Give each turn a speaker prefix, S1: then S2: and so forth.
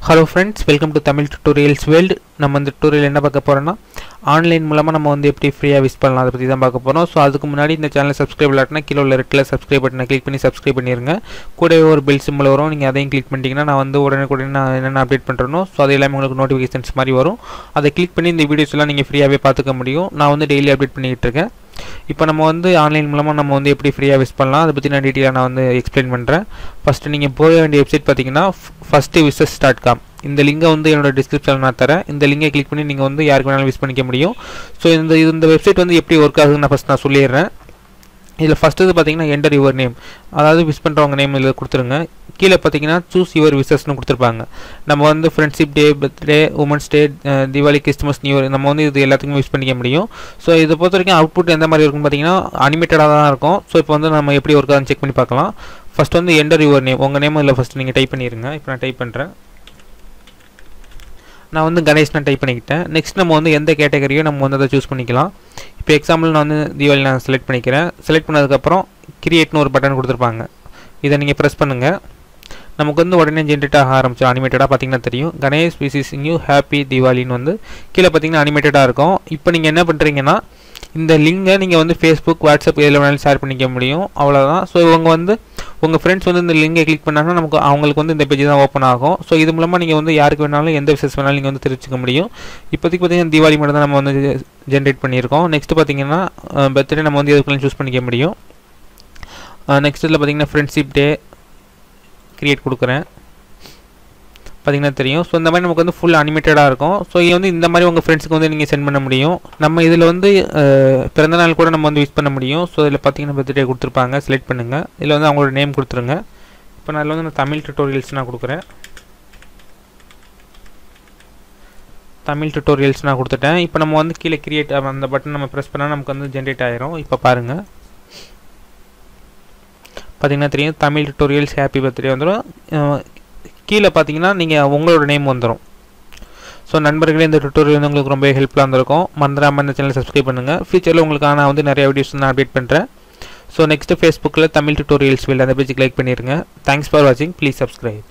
S1: Hello friends, welcome to Tamil Tutorials World. நம்ம இந்த tutorial என்ன பார்க்க போறோம்னா ஆன்லைன் மூலமா நம்ம வந்து எப்படி ஃப்ரீயா விஸ் பண்ணலாம் அத பத்தி தான் பார்க்க போறோம். சோ அதுக்கு முன்னாடி இந்த சேனலை சப்ஸ்கிரைப் பண்ணலனா கீழ உள்ள ரெட் கலர் சப்ஸ்கிரைப் பட்டனை கிளிக் பண்ணி சப்ஸ்கிரைப் பண்ணிருங்க. கூடவே ஒரு பெல் சிம்பல் வரும். நீங்க அதையும் கிளிக் பண்ணிட்டீங்கன்னா நான் வந்து உடனே நான் என்னென்ன அப்டேட் பண்றேனோ சோ அது எல்லாமே உங்களுக்கு நோட்டிஃபிகேஷன்ஸ் மாதிரி வரும். அதை கிளிக் பண்ணி இந்த வீடியோஸ் எல்லாம் நீங்க ஃப்ரீயாவே பார்த்துக்க முடியும். நான் வந்து டெய்லி அப்டேட் பண்ணிட்டு இருக்கேன். இப்போ நம்ம வந்து ஆன்லைன் மூலமா நம்ம வந்து எப்படி ஃப்ரீயா விஸ் பண்ணலாம் அத பத்தி நான் டீடைலா நான் வந்து எக்ஸ்பிளைன் பண்றேன். ஃபர்ஸ்ட் நீங்க போக வேண்டிய வெப்சைட் பாத்தீங்கன்னா firstwishes.com. இந்த லிங்கை வந்து என்னோட டிஸ்கிரிப்ஷன்ல நான் தரேன். இந்த லிங்கை கிளிக் பண்ணி நீங்க வந்து யாருக்கு வேணாலும் விஸ் பண்ணிக்க முடியும். சோ இந்த வெப்சைட் வந்து எப்படி வர்க் ஆகுதுன்னு நான் சொல்லிடுறேன். இதுல ஃபர்ஸ்ட் இது பாத்தீங்கன்னா என்டர் யுவர் நேம், அதாவது விஸ் பண்றவங்க நேம் இதுல கொடுத்துருங்க. கீழே பாத்தீங்கன்னா சூஸ் யுவர் விசஸ்னு கொடுத்துருப்பாங்க. நம்ம வந்து friendship day, birthday, women's day, Deepavali, Christmas, new year நம்ம வந்து இது எல்லாத்துக்குமே விஸ் பண்ணிக்க முடியும். ஸோ இதை பொறுத்த வரைக்கும் அவுட்புட் எந்த மாதிரி இருக்குன்னு பார்த்தீங்கன்னா அனிமேட்டடாக தான் இருக்கும். ஸோ இப்போ வந்து நம்ம எப்படி ஒர்க் ஆகுதுன்னு செக் பண்ணி பார்க்கலாம். ஃபர்ஸ்ட் வந்து என்டர் யுவர் நேம், உங்கள் நேம் இதில் ஃபர்ஸ்ட் நீங்கள் டைப் பண்ணிடுங்க. இப்போ நான் டைப் பண்ணுறேன். நான் வந்து கணேஷ் நான் டைப் பண்ணிக்கிட்டேன். நெக்ஸ்ட் நம்ம வந்து எந்த கேட்டகரியோ நம்ம வந்து அதை சூஸ் பண்ணிக்கலாம். இப்போ எக்ஸாம்பிள் நான் வந்து தீபாவளி நான் செலக்ட் பண்ணிக்கிறேன். செலக்ட் பண்ணதுக்கப்புறம் கிரியேட்னு ஒரு பட்டன் கொடுத்துருப்பாங்க. இதை நீங்கள் ப்ரெஸ் பண்ணுங்கள். நமக்கு வந்து உடனே ஜென்ரேட் ஆக ஆரம்பிச்சு அனிமேட்டடாக பார்த்தீங்கன்னா தெரியும். கணேஷ் விசிங் யூ ஹாப்பி தீபாவளின்னு வந்து கீழே பார்த்தீங்கன்னா அனிமேட்டடாக இருக்கும். இப்போ நீங்கள் என்ன பண்ணுறீங்கன்னா இந்த லிங்கை நீங்கள் வந்து ஃபேஸ்புக், வாட்ஸ்அப் எதில் வேணாலும் ஷேர் பண்ணிக்க முடியும். அவ்வளோதான். ஸோ இவங்க வந்து உங்கள் ஃப்ரெண்ட்ஸ் வந்து இந்த லிங்கை கிளிக் பண்ணாங்கன்னா நமக்கு அவங்களுக்கு வந்து இந்த பேஜ் தான் ஓப்பன் ஆகும். ஸோ இது மூலமாக நீங்கள் வந்து யாருக்கு வேணாலும் எந்த விசேஷம் வேணாலும் நீங்கள் வந்து தெரிஞ்சுக்க முடியும். இப்போதைக்கு பார்த்தீங்கன்னா தீபாவளி மட்டும் தான் நம்ம வந்து ஜென்ரேட் பண்ணியிருக்கோம். நெக்ஸ்ட் பார்த்தீங்கன்னா பர்த்டே நம்ம வந்து எதுக்குள்ள சூஸ் பண்ணிக்க முடியும். நெக்ஸ்ட் இதில் பார்த்தீங்கன்னா ஃப்ரெண்ட்ஷிப் டே கிரியேட் கொடுக்குறேன். பார்த்தீங்கன்னா தெரியும். ஸோ இந்த மாதிரி நமக்கு வந்து ஃபுல் அனிமேட்டடாக இருக்கும். ஸோ இது வந்து இந்த மாதிரி உங்கள் ஃப்ரெண்ட்ஸுக்கு வந்து நீங்கள் சென்ட் பண்ண முடியும். நம்ம இதில் வந்து பிறந்தநாள் கூட நம்ம வந்து யூஸ் பண்ண முடியும். ஸோ இதில் பார்த்தீங்கன்னா பர்த்டே கொடுத்துருப்பாங்க. செலக்ட் பண்ணுங்கள். இதில் வந்து அவங்களோட நேம் கொடுத்துருங்க. இப்போ நான் இதில் வந்து தமிழ் டுட்டோரியல்ஸ் நான் கொடுக்குறேன். தமிழ் டுட்டோரியல்ஸ் நான் கொடுத்துட்டேன். இப்போ நம்ம வந்து கீழே கிரியேட் அந்த பட்டன் நம்ம ப்ரெஸ் பண்ணால் நமக்கு வந்து ஜென்ரேட் ஆயிரும். இப்போ பாருங்கள் பார்த்தீங்கன்னா தெரியும். தமிழ் டுட்டோரியல்ஸ் ஹாப்பி பர்த்டே வந்துடும். கீழே பார்த்தீங்கன்னா நீங்கள் உங்களோட நேம் வந்துடும். ஸோ நண்பர்களே, இந்த டுட்டோரியல் வந்து உங்களுக்கு ரொம்ப ஹெல்ப்ஃபுல்லாக இருந்திருக்கும். மறந்துடாமல் இந்த சேனலை சப்ஸ்கிரைப் பண்ணுங்கள். ஃபியூச்சரில் உங்களுக்கு நான் வந்து நிறைய வீடியோஸ் நான் அப்டேட் பண்ணுறேன். ஸோ நெக்ஸ்ட்டு ஃபேஸ்புக்கில் தமிழ் டுட்டோரியல்ஸ் அந்த பேஜுக்கு லைக் பண்ணிடுங்க. தேங்க்ஸ் ஃபார் வாட்சிங். Please subscribe.